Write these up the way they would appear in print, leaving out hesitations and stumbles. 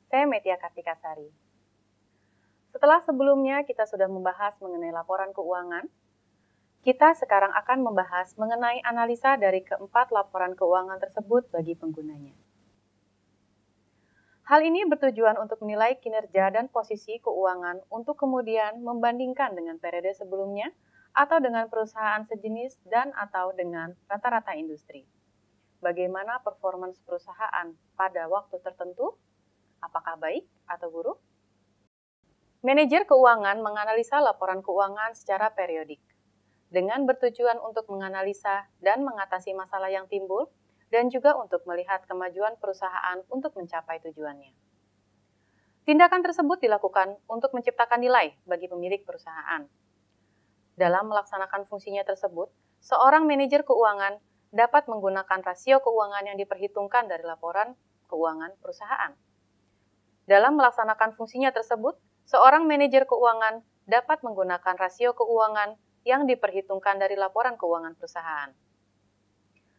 Saya Metia Kartikasari. Setelah sebelumnya kita sudah membahas mengenai laporan keuangan, kita sekarang akan membahas mengenai analisa dari keempat laporan keuangan tersebut bagi penggunanya. Hal ini bertujuan untuk menilai kinerja dan posisi keuangan untuk kemudian membandingkan dengan periode sebelumnya atau dengan perusahaan sejenis dan atau dengan rata-rata industri. Bagaimana performance perusahaan pada waktu tertentu? Apakah baik atau buruk? Manajer keuangan menganalisa laporan keuangan secara periodik, dengan bertujuan untuk menganalisa dan mengatasi masalah yang timbul, dan juga untuk melihat kemajuan perusahaan untuk mencapai tujuannya. Tindakan tersebut dilakukan untuk menciptakan nilai bagi pemilik perusahaan. Dalam melaksanakan fungsinya tersebut, seorang manajer keuangan dapat menggunakan rasio keuangan yang diperhitungkan dari laporan keuangan perusahaan. Dalam melaksanakan fungsinya tersebut, seorang manajer keuangan dapat menggunakan rasio keuangan yang diperhitungkan dari laporan keuangan perusahaan.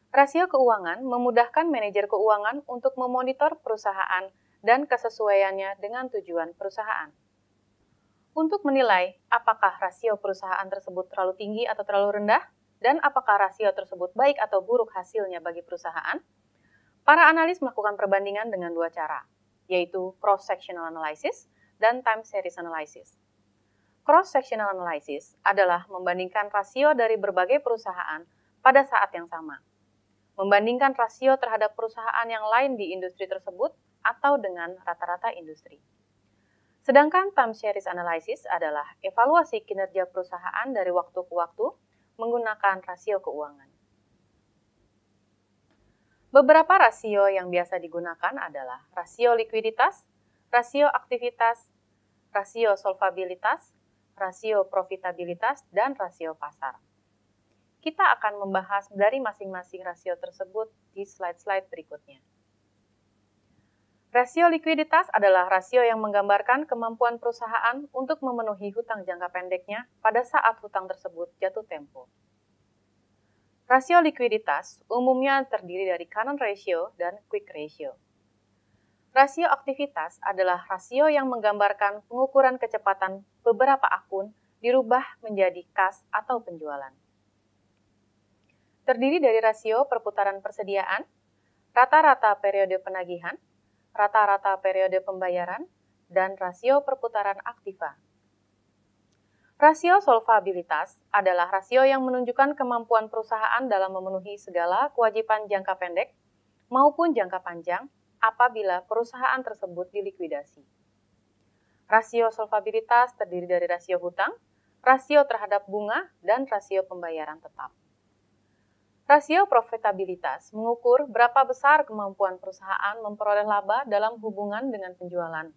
Rasio keuangan memudahkan manajer keuangan untuk memonitor perusahaan dan kesesuaiannya dengan tujuan perusahaan. Untuk menilai apakah rasio perusahaan tersebut terlalu tinggi atau terlalu rendah, dan apakah rasio tersebut baik atau buruk hasilnya bagi perusahaan, para analis melakukan perbandingan dengan dua cara, yaitu cross-sectional analysis dan time series analysis. Cross-sectional analysis adalah membandingkan rasio dari berbagai perusahaan pada saat yang sama. Membandingkan rasio terhadap perusahaan yang lain di industri tersebut atau dengan rata-rata industri. Sedangkan time series analysis adalah evaluasi kinerja perusahaan dari waktu ke waktu menggunakan rasio keuangan. Beberapa rasio yang biasa digunakan adalah rasio likuiditas, rasio aktivitas, rasio solvabilitas, rasio profitabilitas, dan rasio pasar. Kita akan membahas dari masing-masing rasio tersebut di slide-slide berikutnya. Rasio likuiditas adalah rasio yang menggambarkan kemampuan perusahaan untuk memenuhi hutang jangka pendeknya pada saat hutang tersebut jatuh tempo. Rasio likuiditas umumnya terdiri dari current ratio dan quick ratio. Rasio aktivitas adalah rasio yang menggambarkan pengukuran kecepatan beberapa akun dirubah menjadi kas atau penjualan. Terdiri dari rasio perputaran persediaan, rata-rata periode penagihan, rata-rata periode pembayaran, dan rasio perputaran aktiva. Rasio solvabilitas adalah rasio yang menunjukkan kemampuan perusahaan dalam memenuhi segala kewajiban jangka pendek maupun jangka panjang apabila perusahaan tersebut dilikuidasi. Rasio solvabilitas terdiri dari rasio hutang, rasio terhadap bunga, dan rasio pembayaran tetap. Rasio profitabilitas mengukur berapa besar kemampuan perusahaan memperoleh laba dalam hubungan dengan penjualan,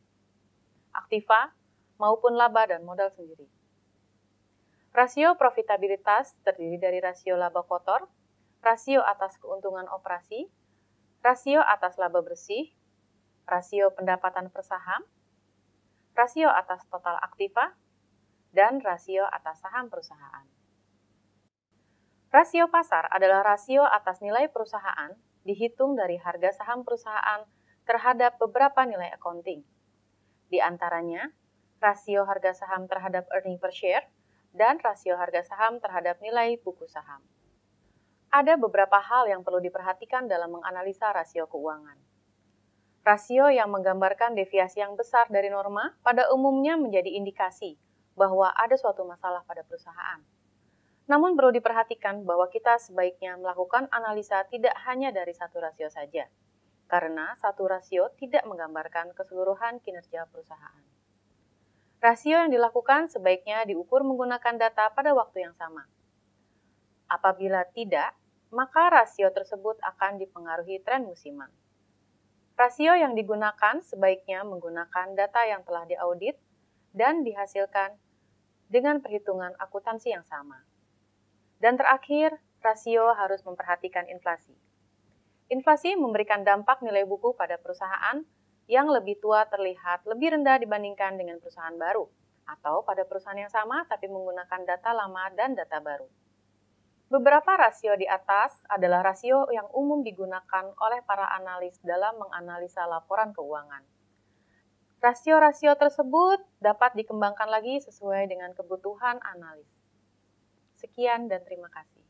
aktiva, maupun laba dan modal sendiri. Rasio profitabilitas terdiri dari rasio laba kotor, rasio atas keuntungan operasi, rasio atas laba bersih, rasio pendapatan per saham, rasio atas total aktiva, dan rasio atas saham perusahaan. Rasio pasar adalah rasio atas nilai perusahaan dihitung dari harga saham perusahaan terhadap beberapa nilai accounting. Di antaranya, rasio harga saham terhadap earning per share, dan rasio harga saham terhadap nilai buku saham. Ada beberapa hal yang perlu diperhatikan dalam menganalisa rasio keuangan. Rasio yang menggambarkan deviasi yang besar dari norma pada umumnya menjadi indikasi bahwa ada suatu masalah pada perusahaan. Namun perlu diperhatikan bahwa kita sebaiknya melakukan analisa tidak hanya dari satu rasio saja, karena satu rasio tidak menggambarkan keseluruhan kinerja perusahaan. Rasio yang dilakukan sebaiknya diukur menggunakan data pada waktu yang sama. Apabila tidak, maka rasio tersebut akan dipengaruhi tren musiman. Rasio yang digunakan sebaiknya menggunakan data yang telah diaudit dan dihasilkan dengan perhitungan akuntansi yang sama. Dan terakhir, rasio harus memperhatikan inflasi. Inflasi memberikan dampak nilai buku pada perusahaan yang lebih tua terlihat lebih rendah dibandingkan dengan perusahaan baru, atau pada perusahaan yang sama tapi menggunakan data lama dan data baru. Beberapa rasio di atas adalah rasio yang umum digunakan oleh para analis dalam menganalisa laporan keuangan. Rasio-rasio tersebut dapat dikembangkan lagi sesuai dengan kebutuhan analis. Sekian dan terima kasih.